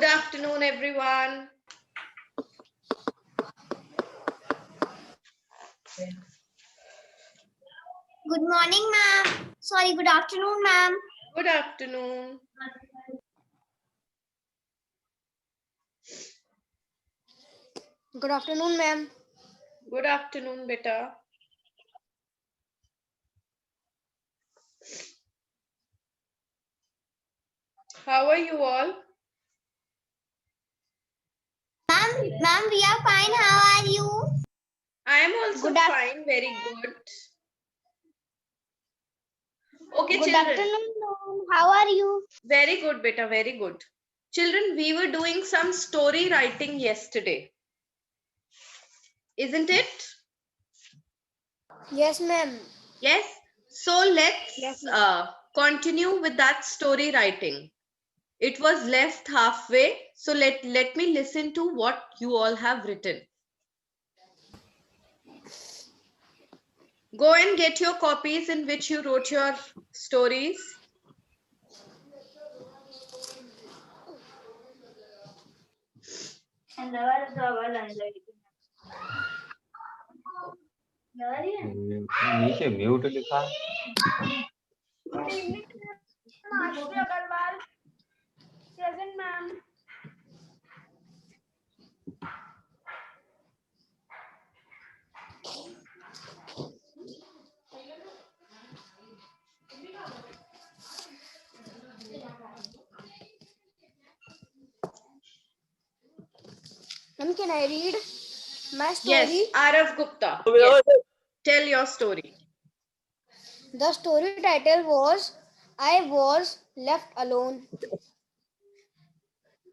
afternoon, everyone. Good morning, ma'am. Sorry, good afternoon, ma'am. Good afternoon. Good afternoon, ma'am. Good afternoon, beta. How are you all? Ma'am, we are fine. How are you? I am also Good fine, very good. Okay, Good children. afternoon, ma'am. How are you? Very good, beta, very good. Children, we were doing some story writing yesterday. Isn't it? Yes, ma'am. Yes. So let's continue with that story writing. It was left halfway. So let me listen to what you all have written. Go and get your copies in which you wrote your stories. नीचे mute लिखा Present, ma'am. Ma'am, can I read my story? Yes, Arav Gupta. Yes. Tell your story. The story title was I Was Left Alone.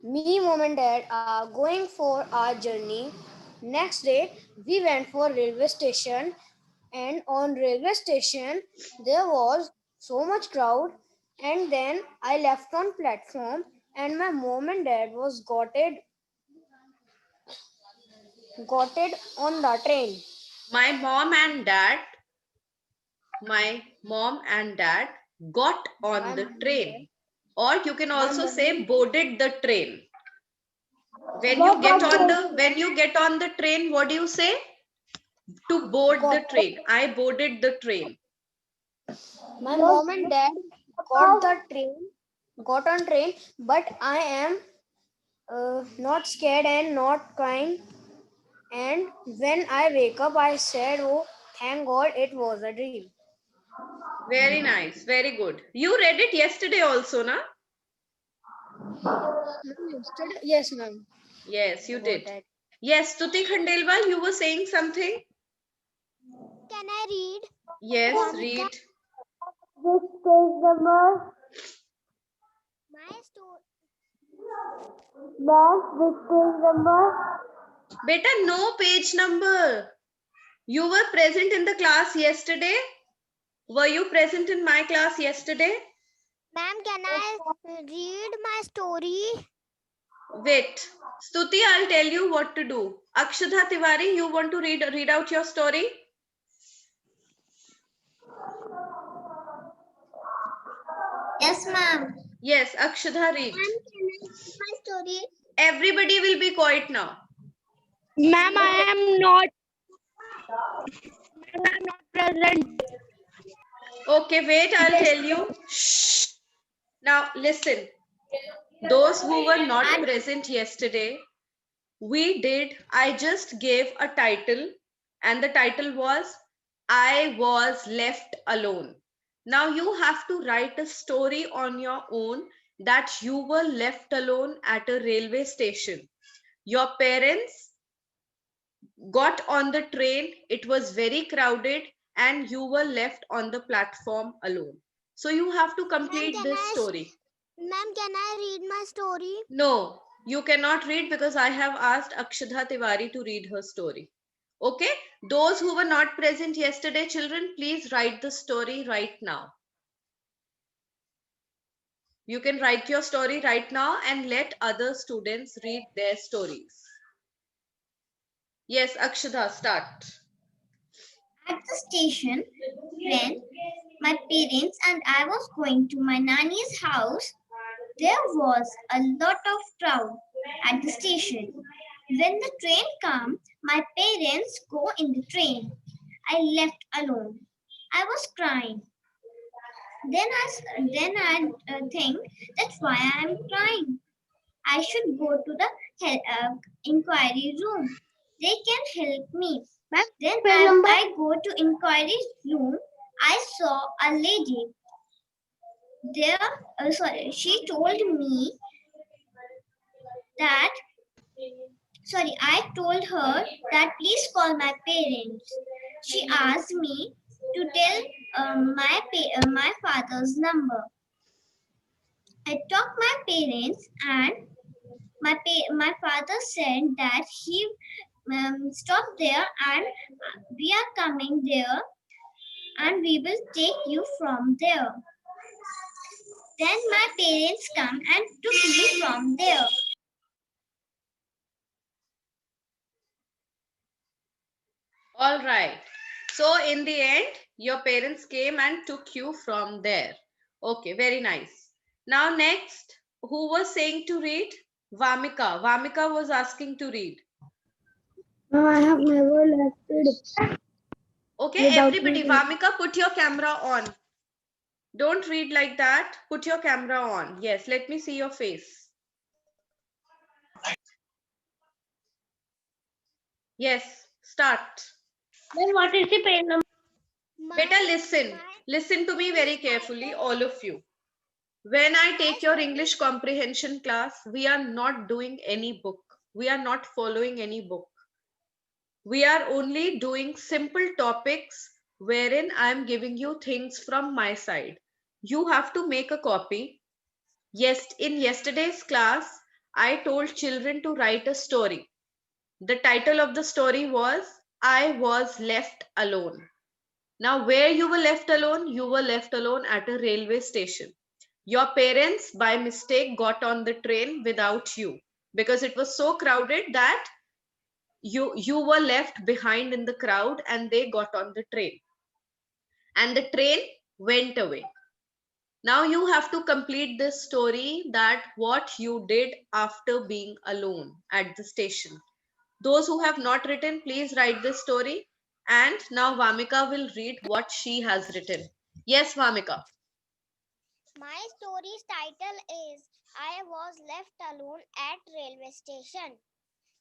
Me, mom and dad are going for our journey. Next day, we went for railway station, and on railway station there was so much crowd, and then I left on platform and my mom and dad was got it on the train. My mom and dad got on the train. Or you can also say boarded the train. When you get on the train, what do you say? To board the train. I boarded the train. My mom and dad got on train, but I am not scared and not crying. And when I wake up, I said, "Oh, thank God, it was a dream." Very nice. Very good. You read it yesterday also, na? Yes, ma'am. Yes, you did. Yes, Tuti Khandelwal, you were saying something? Can I read? Yes, read. This page number. My story. Ma'am, this page number. Beta, no page number. You were present in the class yesterday? Were you present in my class yesterday? Ma'am, can I read my story? Wait. Stuti, I'll tell you what to do. Akshadha Tiwari, you want to read out your story? Yes, ma'am. Yes, Akshadha, read. Ma'am, can I read my story? Everybody will be quiet now. Ma'am, I am not present. Okay, wait, I'll tell you. Shh. Now, listen. Those who were not present yesterday, I just gave a title, and the title was I Was Left Alone. Now you have to write a story on your own that you were left alone at a railway station. Your parents got on the train, it was very crowded, and you were left on the platform alone. So you have to complete this story. Ma'am, can I read my story? No, you cannot read because I have asked Akshadha Tiwari to read her story. Okay, those who were not present yesterday, children, please write the story right now. You can write your story right now and let other students read their stories. Yes, Akshadha, start. At the station, when my parents and I was going to my nanny's house, There was a lot of crowd at the station. When the train came, my parents go in the train. I left alone. I was crying. Then I think that's why I am crying. I should go to the inquiry room. They can help me. Then as I go to inquiry room, I saw a lady there. She told me that. I told her that please call my parents. She asked me to tell my father's number. I talked my parents and my father said that he stop there and we are coming there and we will take you from there. Then my parents come and took me from there. All right. So in the end, your parents came and took you from there. Okay, very nice. Now next, who was saying to read? Vamika. Vamika was asking to read. No, I have never left it. Okay, everybody, Vamika, put your camera on. Don't read like that. Put your camera on. Yes, let me see your face. Yes, start. Then what is the page number? Beta, listen. Listen to me very carefully, all of you. When I take your English comprehension class, we are not doing any book. We are not following any book. We are only doing simple topics wherein I am giving you things from my side. You have to make a copy. Yes, in yesterday's class, I told children to write a story. The title of the story was I Was Left Alone. Now, where you were left alone? You were left alone at a railway station. Your parents, by mistake, got on the train without you because it was so crowded that you were left behind in the crowd and they got on the train. And the train went away. Now you have to complete this story that what you did after being alone at the station. Those who have not written, please write this story. And now Vamika will read what she has written. Yes, Vamika. My story's title is I was left alone at railway station.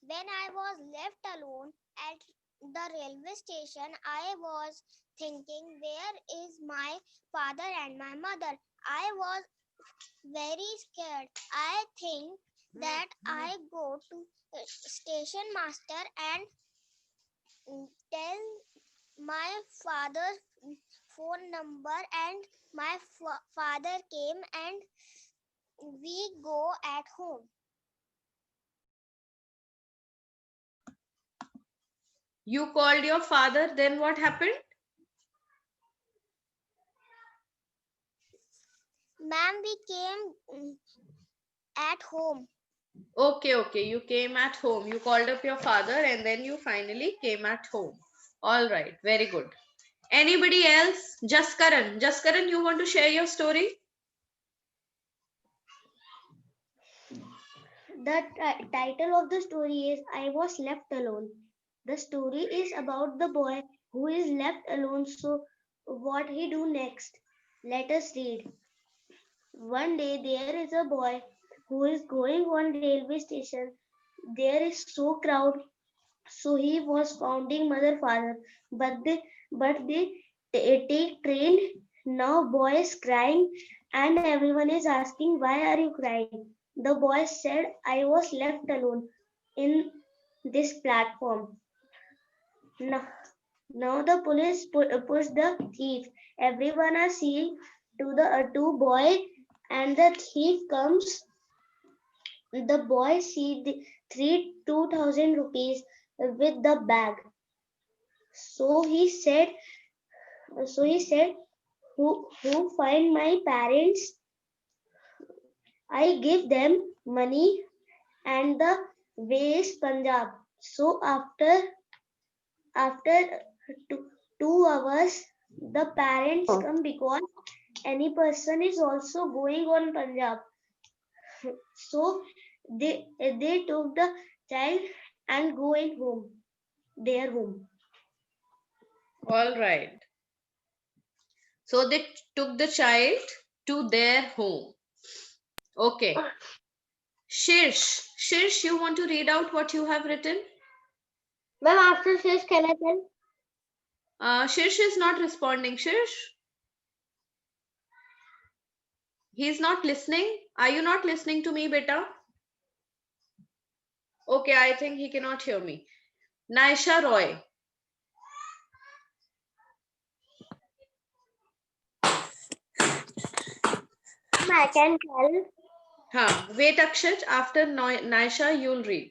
When I was left alone at the railway station, I was thinking, where is my father and my mother? I was very scared. I think that I go to station master and tell my father's phone number, and my father came and we go at home. You called your father, then what happened? Ma'am, we came at home. Okay, you came at home. You called up your father and then you finally came at home. All right, very good. Anybody else? Jaskaran. Jaskaran, you want to share your story? The title of the story is I Was Left Alone. The story is about the boy who is left alone. So, what he do next? Let us read. One day there is a boy who is going on railway station. There is so crowd, so he was founding mother father, but they take train. Now boy is crying and everyone is asking, why are you crying? The boy said, I was left alone in this platform. Now, now the police push the thief. Everyone are seeing to the two boy, and the thief comes. The boy see the 2,000 rupees with the bag. So he said, who find my parents? I give them money and the way is Punjab. So after 2 hours, the parents come because any person is also going on Punjab. So they took the child and go in home, their home. All right. So they took the child to their home. Okay. Shirsh, you want to read out what you have written? Ma'am, after this, can I tell? Shirsh is not responding. Shirsh, he is not listening. Are you not listening to me, beta? Okay, I think he cannot hear me. Naisha Roy. I can tell. Wait, Akshat. After Naisha, you'll read.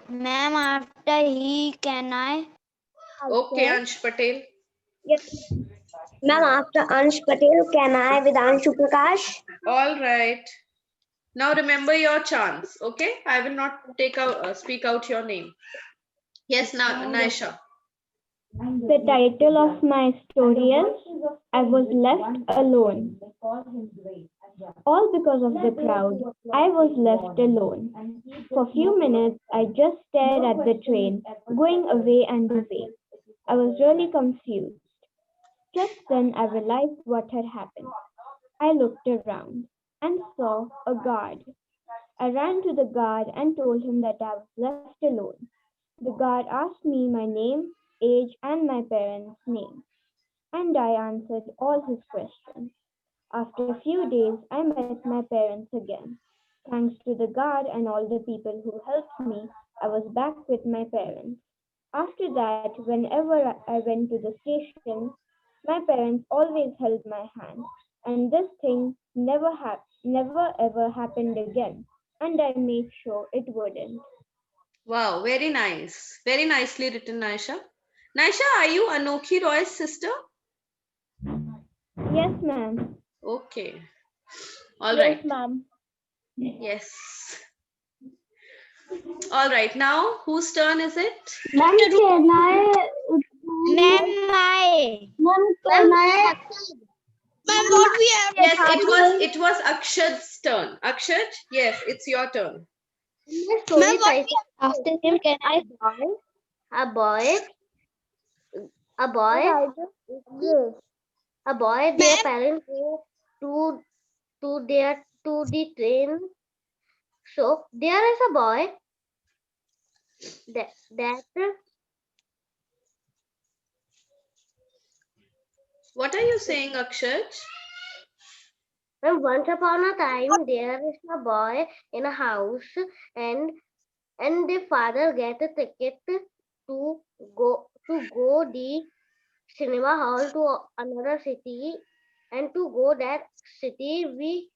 Ma'am, after he, can I? Okay, Ansh Patel. Yes. Ma'am, after Ansh Patel, can I with Anshu Prakash? All right. Now remember your chance. Okay, I will not speak out your name. Yes, Naisha. The title of my story is I Was Left Alone. All because of the crowd, I was left alone. For a few minutes, I just stared at the train, going away and away. I was really confused. Just then, I realized what had happened. I looked around and saw a guard. I ran to the guard and told him that I was left alone. The guard asked me my name, age, and my parents' names, and I answered all his questions. After a few days, I met my parents again. Thanks to the guard and all the people who helped me, I was back with my parents. After that, whenever I went to the station, my parents always held my hand, and this thing never ever happened again, and I made sure it wouldn't. Wow, very nice. Very nicely written, Naisha. Naisha, are you Anokhi Roy's sister? Yes, ma'am. Okay. All Yes, right. ma'am. Yes. All right. Now, whose turn is it? Ma'am, can I? Ma'am, I. Ma'am, can I? Ma'am, what we have? Yes, it was Akshad's turn. Akshad, yes, it's your turn. My Ma'am, story what title. we have? After him, can I? A boy, a boy, a boy. Their Ma'am, parents go to the train. So there is a boy that What are you saying, Akshad? once upon a time there is a boy in a house, and the father get a ticket to go the cinema hall to another city, and to go that city we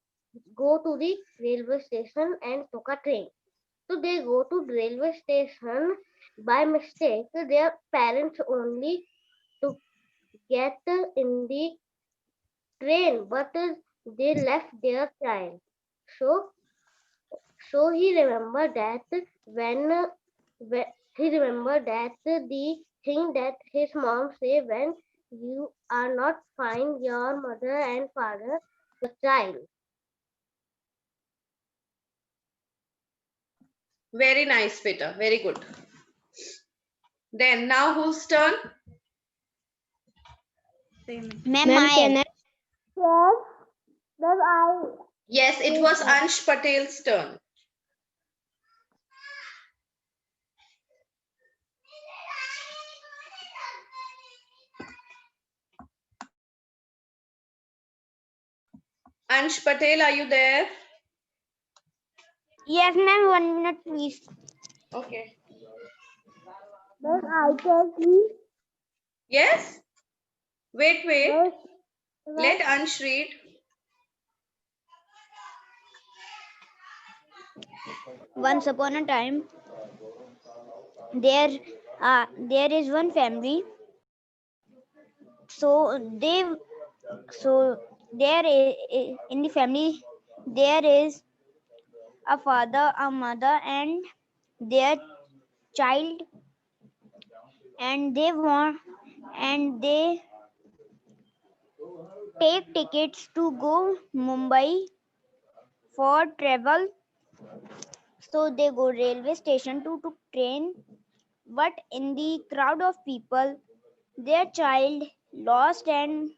go to the railway station and took a train. So they go to railway station. By mistake, their parents only to get in the train, but they left their child. So he remembered that when he remembered that the thing that his mom say, when you are not find your mother and father, the child. Very nice, Peter. Very good. Then, now whose turn? ma'am, Ma'am, can I. I? Yes, ma'am, I. Yes, it was Ansh Patel's turn. Ansh Patel, are you there? Yes, ma'am, 1 minute, please. Okay. Ma'am, I can see. Yes? Wait. Yes, Let Ansh read. Once upon a time, there, there is one family. So they, so there is, in the family, there is a father, a mother, and their child, and they want, and they take tickets to go Mumbai for travel. So they go railway station to train. But in the crowd of people, their child lost and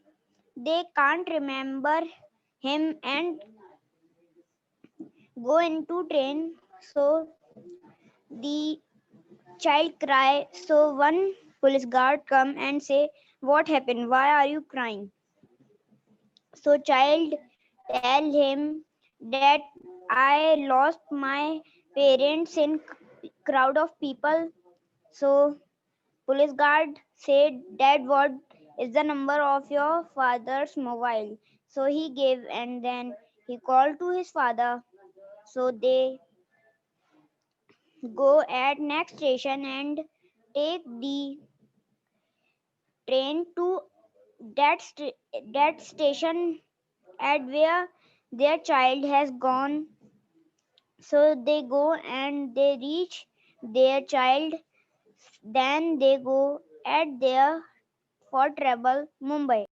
they can't remember him and go into train. So the child cry. So one police guard come and say, "What happened? Why are you crying?" So child tell him that I lost my parents in crowd of people. So police guard said, "Dad, what is the number of your father's mobile?" So he gave and then he called to his father. So they go at next station and take the train to that station at where their child has gone. So they go and they reach their child. Then they go at there for travel Mumbai.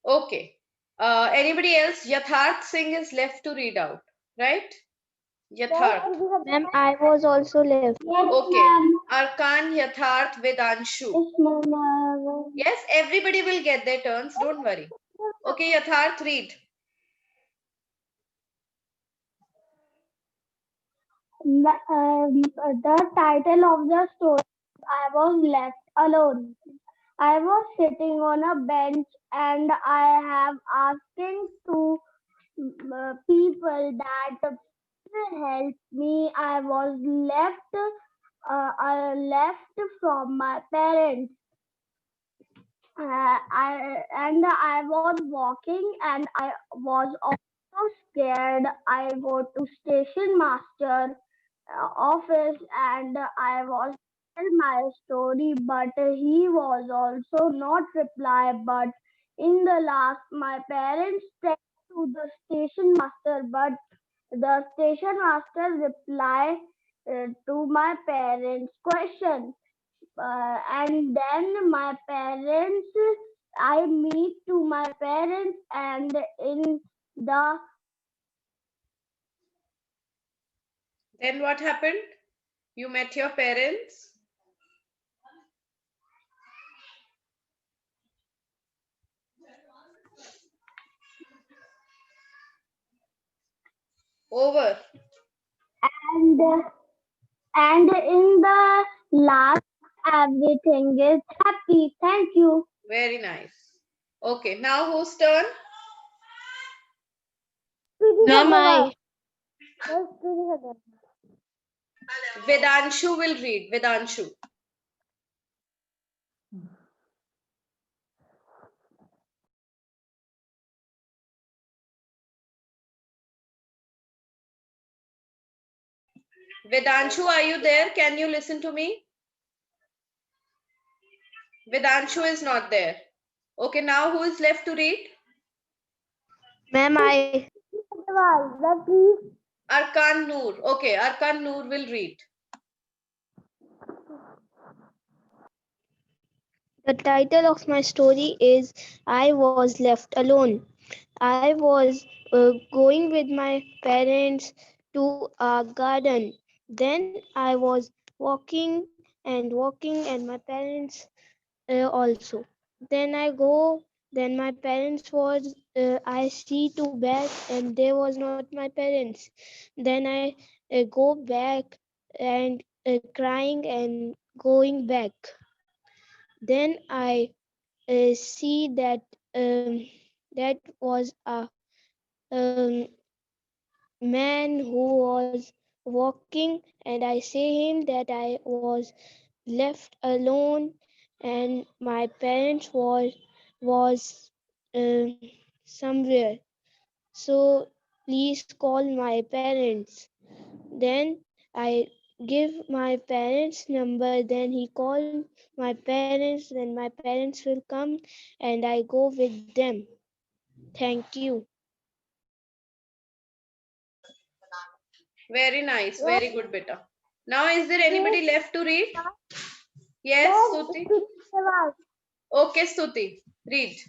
Okay. Anybody else? Yatharth Singh is left to read out, right? Yatharth. Ma'am, I was also left. Yes, Okay. ma'am. Arkan, Yatharth, Vedanshu. Yes, ma'am. Yes, everybody will get their turns. Don't worry. Okay, Yatharth, read. The title of the story, I was left alone. I was sitting on a bench and I have asking to people that help me. I left from my parents. I was walking and I was also scared. I go to station master office and I was tell my story, but he was also not reply. But in the last, my parents said to the station master, but the station master reply to my parents' question. And then my parents, I meet to my parents, and in the Then what happened? You met your parents? Over. and and in the last, everything is happy. Thank you. Very nice. Okay, now whose turn? Ma'am, I. Vedanshu will read. Vedanshu. Vedanshu, are you there? Can you listen to me? Vedanshu is not there. Okay, now who is left to read? Ma'am, I. Arkan Noor. Okay, Arkan Noor will read. The title of my story is I Was Left Alone. I was going with my parents to a garden. Then I was walking, and my parents also. Then I go, then my parents was, I see to back, and they was not my parents. Then I go back and crying and going back. Then I see that that was a um, man who was walking, and I see him that I was left alone, and my parents was um somewhere. So please call my parents. Then I give my parents number. Then he called my parents. Then my parents will come, and I go with them. Thank you. Very nice. Very good, beta. Now, is there anybody left to read? Yes, Suti. Okay, Stuti, read.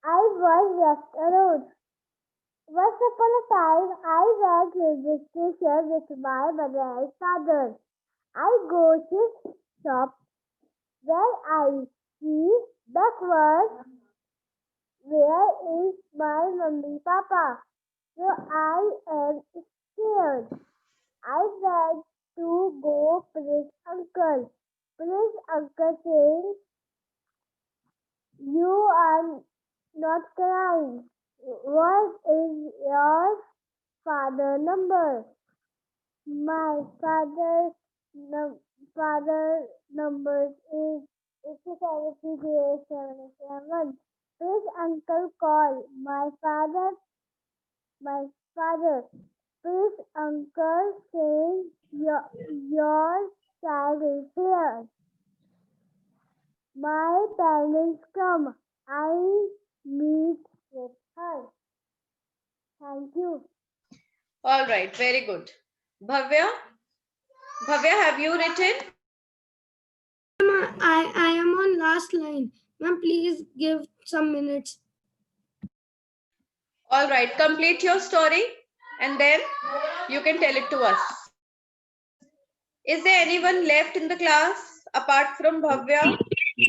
I was left alone. Once upon a time, I went to the station with my mother and father. I go to shop where I see backward. Where is my mummy papa? So I am scared. I went to go please uncle. Please uncle saying you are not crying. What is your father number? My father number is 8737. Please uncle call my father. Please uncle say your child is here. My parents come. I meet with her. Thank you. All right, very good. Bhavya? Bhavya, have you written? I am on last line. Ma'am, please give some minutes. All right, complete your story and then you can tell it to us. Is there anyone left in the class apart from Bhavya?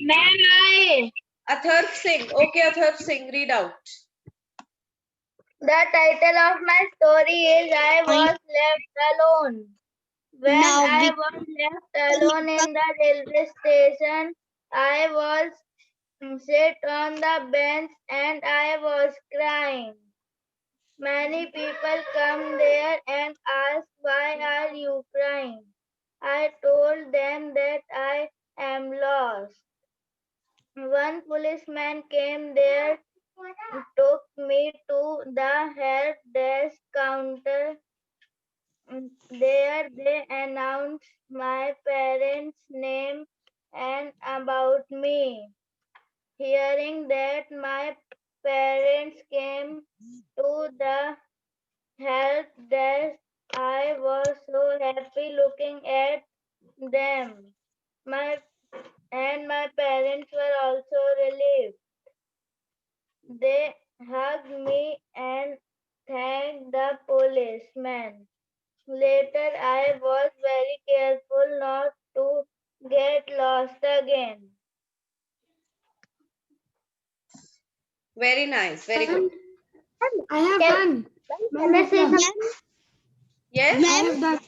Ma'am, Atharv Singh. Okay, Atharv Singh, read out. the title of my story is I was left alone. When I was left alone in the railway station, I was sit on the bench and I was crying. Many people come there and ask, why are you crying? I told them that I am lost. One policeman came there, took me to the help desk counter. There they announced my parents' name and about me. Hearing that my parents came to the help desk, I was so happy looking at them. My parents were also relieved. They hugged me and thanked the policeman. Later, I was very careful not to get lost again. Very nice, very good. I have done. Can I say something? Yes? I have done.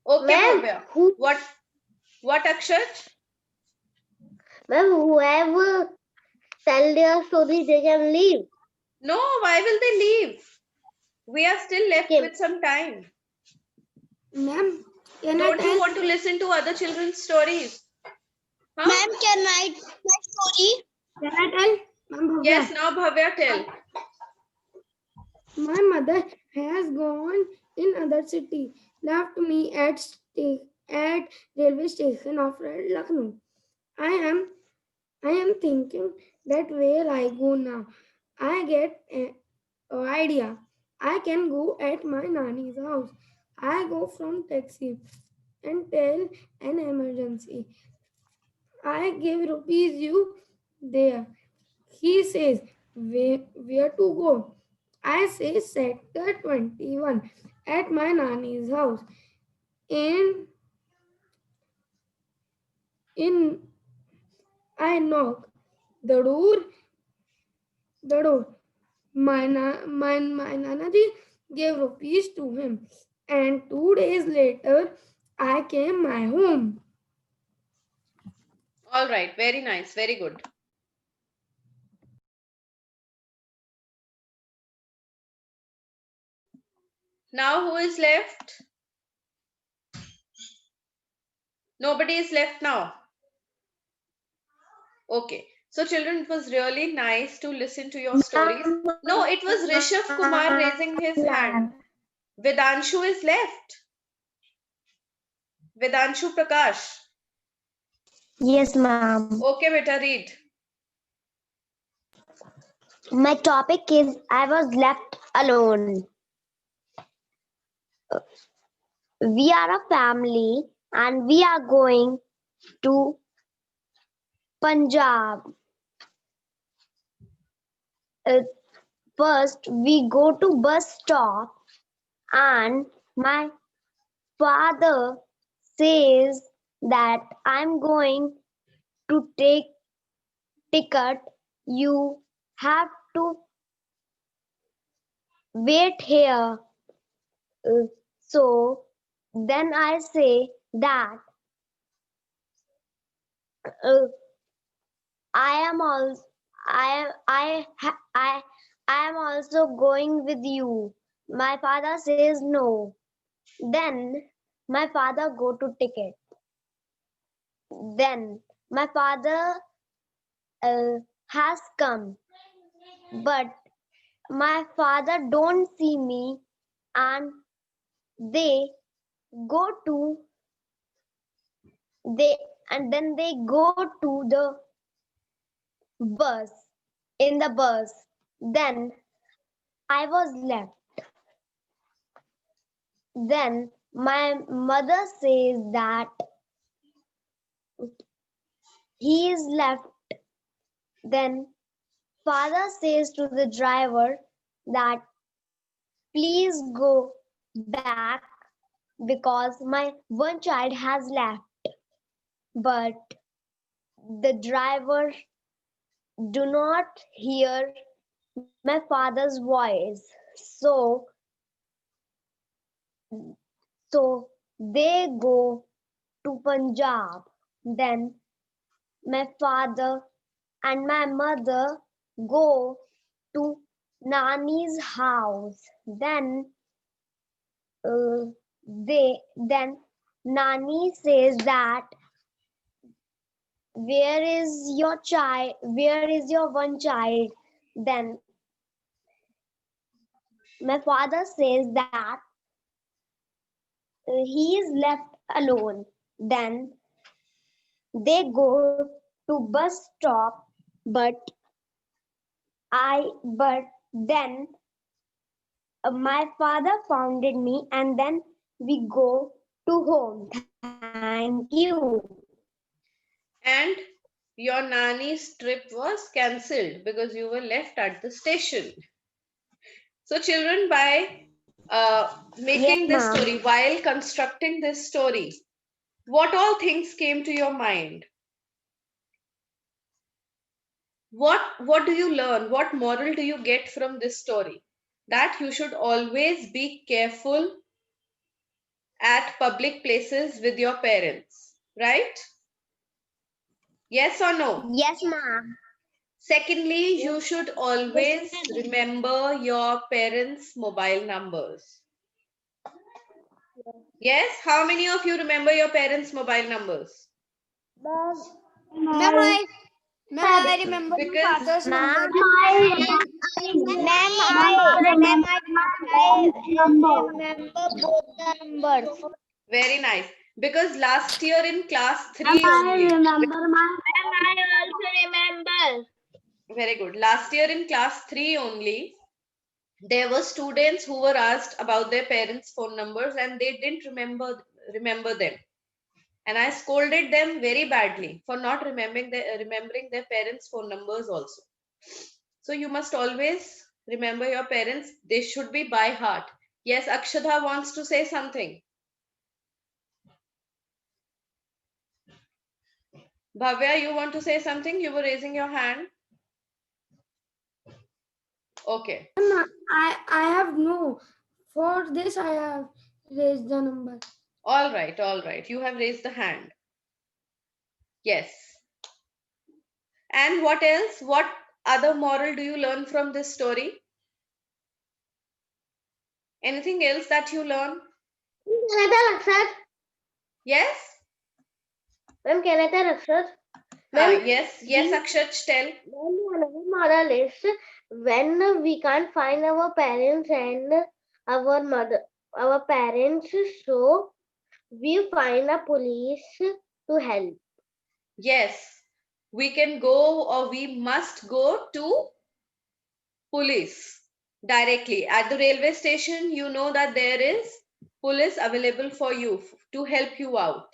Okay, Ma'am, Bhavya. What Akshat? Ma'am, whoever tell their story, they can leave. No, why will they leave? We are still left Okay. with some time. Ma'am, can Don't I you tell? want to listen to other children's stories? Huh? Ma'am, can I tell my story? Can I tell? Ma'am, Bhavya. Yes, now Bhavya tell. My mother has gone in other city, left me at railway station of Lucknow. I am thinking that where I go now. I get a idea. I can go at my nanny's house. I go from taxi and tell an emergency. I give rupees you there. He says, where to go? I say sector 21 at my nanny's house. In I knock the door. The door. My nanaji gave rupees to him, and 2 days later, I came my home. All right, very nice, very good. Now who is left? Nobody is left now. Okay. So children, it was really nice to listen to your stories. No, it was Rishabh Kumar raising his hand. Vedanshu is left. Vedanshu Prakash. Yes, ma'am. Okay, beta, read. My topic is I was left alone. We are a family and we are going to Punjab. Uh, First, we go to bus stop, and my father says that I'm going to take ticket. You have to wait here. So then I say that uh, I am also I am also going with you. My father says no. Then my father go to ticket. Then my father has come, but my father don't see me, and they go to they and then they go to the bus in the bus. Then I was left. Then my mother says that he is left. Then father says to the driver that please go back because my one child has left. But the driver do not hear my father's voice. So they go to Punjab. Then my father and my mother go to Nani's house. Then Nani says that where is your child? Where is your one child? Then my father says that he is left alone. Then they go to bus stop, but but then my father founded me, and then we go to home. Thank you. And your nanny's trip was cancelled because you were left at the station. So, children, by Yes, making this ma'am. story, while constructing this story, what all things came to your mind? What do you learn? What moral do you get from this story? That you should always be careful at public places with your parents, right? Yes or no? Yes, ma'am. Secondly, you should always remember your parents' mobile numbers. Yes? How many of you remember your parents' mobile numbers? Ma'am, I remember my Because father's number. Ma'am, I remember both the numbers. very nice. Because last year in class 3 only. I also remember. Very good. Last year in class 3 only, there were students who were asked about their parents' phone numbers and they didn't remember them. And I scolded them very badly for not remembering their parents' phone numbers also. So you must always remember your parents. They should be by heart. Yes, Akshada wants to say something. Bhavya, you want to say something? You were raising your hand. Okay. I have no. For this, I have raised the number. All right, all right. You have raised the hand. Yes. And what else? What other moral do you learn from this story? Anything else that you learn? Yes? Yes, Akshat, tell. another moral is when we can't find our parents and our parents, so we find a police to help. Yes, we can go or we must go to police directly. At the railway station, you know that there is police available for you to help you out.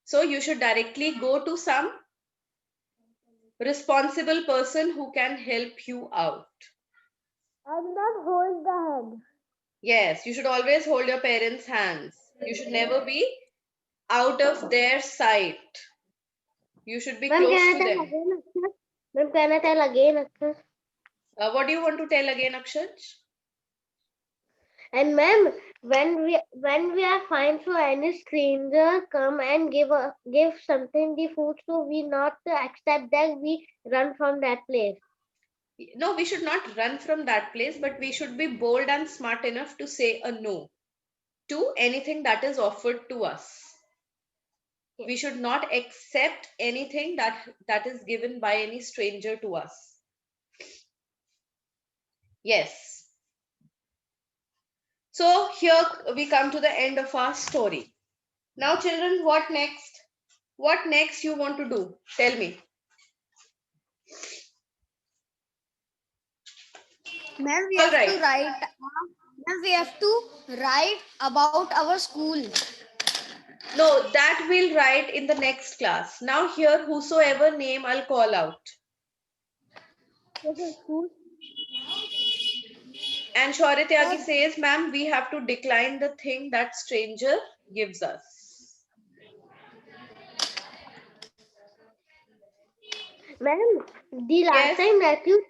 So you should directly go to some responsible person who can help you out. And not hold the hand. Yes, you should always hold your parents' hands. You should never be out of their sight. You should be Ma'am, close can I to tell them. again, Akshay? Ma'am, can I tell again, Akshay? What do you want to tell again, Akshaj? And ma'am, when we are fine, so any stranger come and give something the food, so we not accept that, we run from that place. No, we should not run from that place, but we should be bold and smart enough to say a no to anything that is offered to us. We should not accept anything that is given by any stranger to us. Yes. So here we come to the end of our story. Now, children, what next? What next you want to do? Tell me. Ma'am, we All have right. to write. Ma'am, we have to write about our school. No, that we'll write in the next class. Now, here, whosoever name I'll call out. School. And Shaurya Tyagi says, ma'am, we have to decline the thing that stranger gives us. Ma'am, the last Yes, time that you,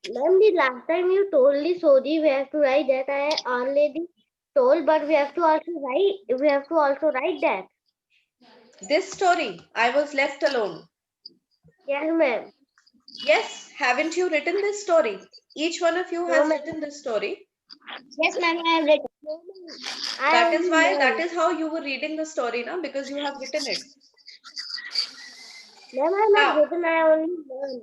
ma'am, the last time you told the story, we have to write that. I already told, but we have to also write. We have to also write that. this story, I was left alone. Yes, ma'am. Yes, haven't you written this story? Each one of you No, has ma'am. written this story. Yes, ma'am, I have written. I That is only why, that learned. is how you were reading the story now, because you have written it. Ma'am, I have not Now, written. I only learned.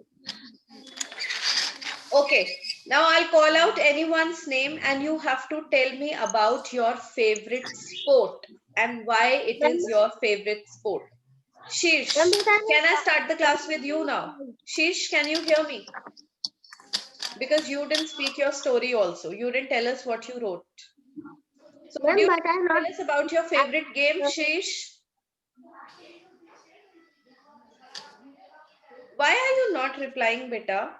okay, now I'll call out anyone's name and you have to tell me about your favorite sport and why it Ma'am, is your favorite sport. ma'am, Shish, but I can I have start the class with you now? Shish, can you hear me? Because you didn't speak your story also. You didn't tell us what you wrote. So would ma'am, you but I have not. tell us about your favorite game, Shish? Why are you not replying, beta?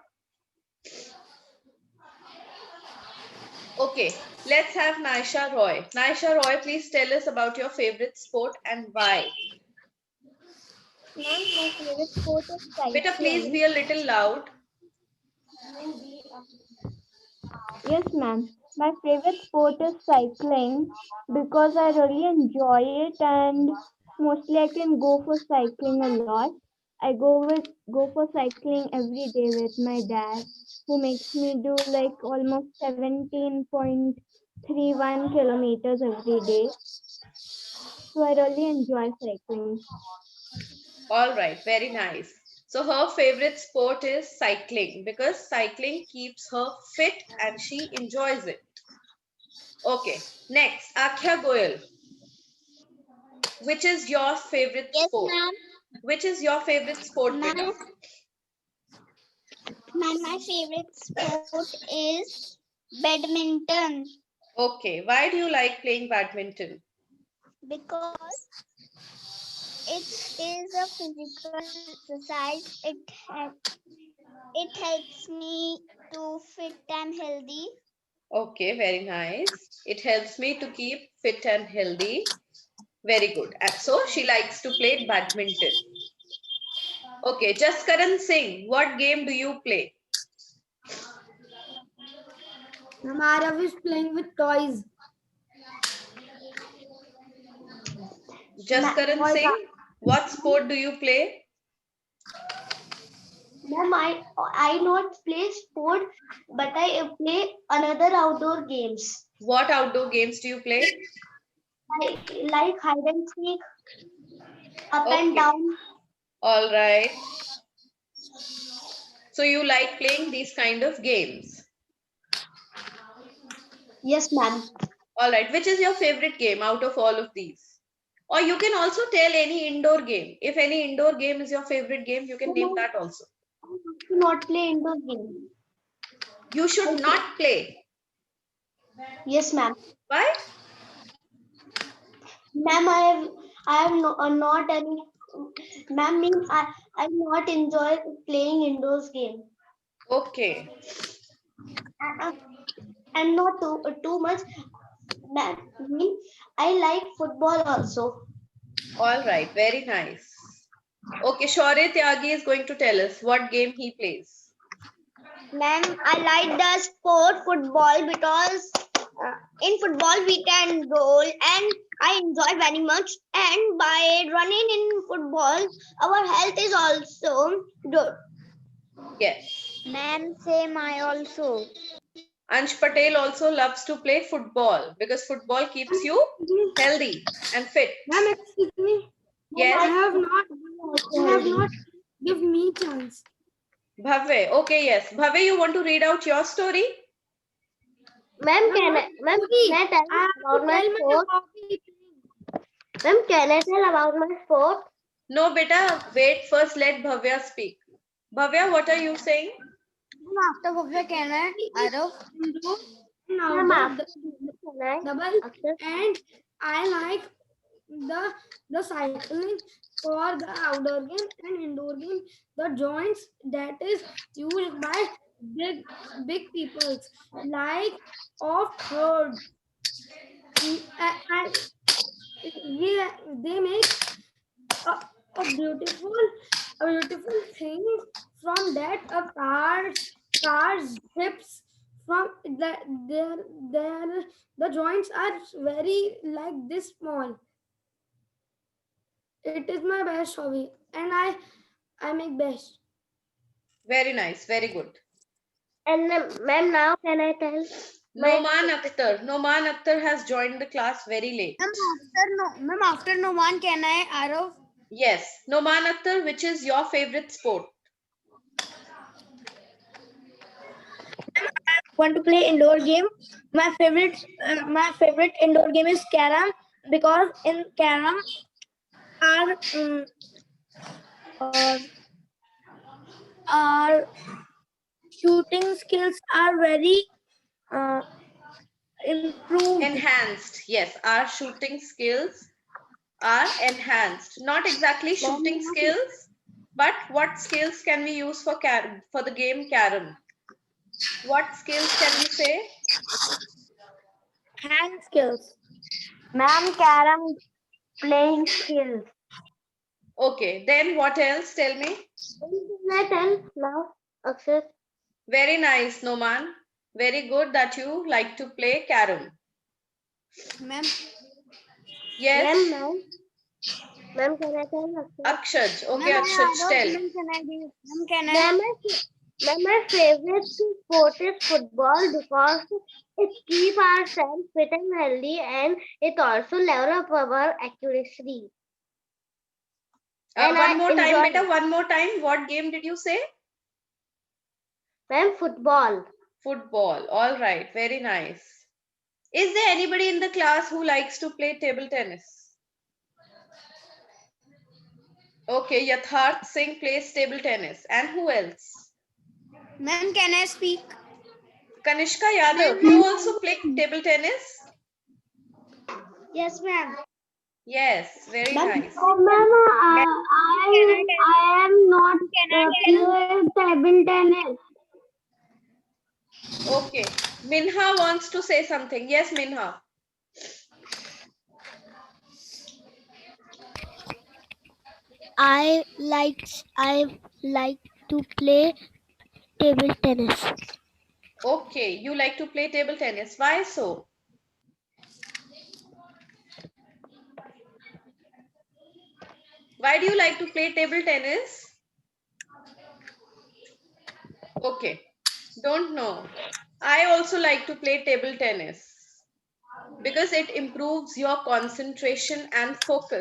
Okay, let's have Naisha Roy. Naisha Roy, please tell us about your favorite sport and why. Ma'am, my favorite sport is Beta, please cycling. be a little loud. Yes, ma'am. My favorite sport is cycling because I really enjoy it, and mostly I can go for cycling a lot. I go for cycling every day with my dad, who makes me do like almost 17.31 kilometers every day. So I really enjoy cycling. All right, very nice. So her favorite sport is cycling because cycling keeps her fit and she enjoys it. Okay, next, Akhya Goyal. Which is your favorite Yes, sport? ma'am. Which is your favorite sport, beta? My favorite sport is badminton Okay, why do you like playing badminton? because it is a physical exercise. It helps me to fit and healthy. Okay, very nice. It helps me to keep fit and healthy. Very good. So she likes to play badminton. Okay, Jaskaran Singh, what game do you play? Ma'am, is playing with toys. Jaskaran Toys. Singh, what sport do you play? Ma'am, I not play sport, but I play another outdoor games What outdoor games do you play? like hide and seek, up and Okay, down. all right. So you like playing these kind of games. Yes, ma'am. All right, which is your favorite game out of all of these? Or you can also tell any indoor game. If any indoor game is your favorite game, you can No, name ma'am, that also. I have to not play indoor games. You should not play. Yes, ma'am. Why? Ma'am, I have no, not any. Ma'am, I not enjoy playing indoors game. Okay. Uh, and not too much. Ma'am, I like football also. All right. Very nice. Okay. Shaurya Tyagi is going to tell us what game he plays. Ma'am, I like the sport football because in football we can roll and I enjoy very much. And by running in football, our health is also good. Yes. Ma'am, same I also. Ansh Patel also loves to play football because football keeps you healthy and fit. Ma'am, excuse me. Yes. You have not give me chance. Bhavya. Okay. Yes. Bhavya, you want to read out your story? Ma'am, can I tell about my sport? Ma'am, can I tell about my sport? No, beta. Wait. First, let Bhavya speak. Bhavya, what are you saying? After Bhavya, can I? Arav? Ma'am, after can I? Double. After And I like the cycling for the outdoor game and indoor game. The joints that is used by big peoples like of third. And they make a, a beautiful thing from that a cars hips from their the joints are very like this small. It is my best hobby and I make best. Very nice. Very good. and ma'am, now can I tell my Noman Akhtar. Noman Akhtar has joined the class very late. Ma'am, after no one can I Arav? Yes. Noman Akhtar, which is your favorite sport? Want to play indoor game. My favorite indoor game is carom because in carom our uh, our shooting skills are very uh, improved. Enhanced. Yes. Our shooting skills are enhanced. Not exactly shooting skills, but what skills can we use for the game carom? What skills can we say? Hand skills. ma'am carom playing skills? Okay, then what else? Tell me. Can I tell now, Akshay? Very nice, Noman. Very good that you like to play carom. Ma'am, Yes, Ma'am, can I tell Akshay? Akshaj. Okay, Akshaj, tell. Ma'am, my favorite sport is football because it keeps ourselves fit and healthy and it also level up our accuracy. And One I more time, enjoy beta. it. One more time. What game did you say? Ma'am, football. Football. All right. Very nice. Is there anybody in the class who likes to play table tennis? Okay, Yatharth Singh plays table tennis. And who else? ma'am, can I speak? Kanishka Yadav. You also play table tennis? Yes, ma'am. Yes, very nice. Ma'am, I am not playing table tennis. Okay. Minha wants to say something. Yes, Minha. I like to play table tennis. Okay, you like to play table tennis. Why so? Why do you like to play table tennis? Okay, don't know. I also like to play table tennis because it improves your concentration and focus.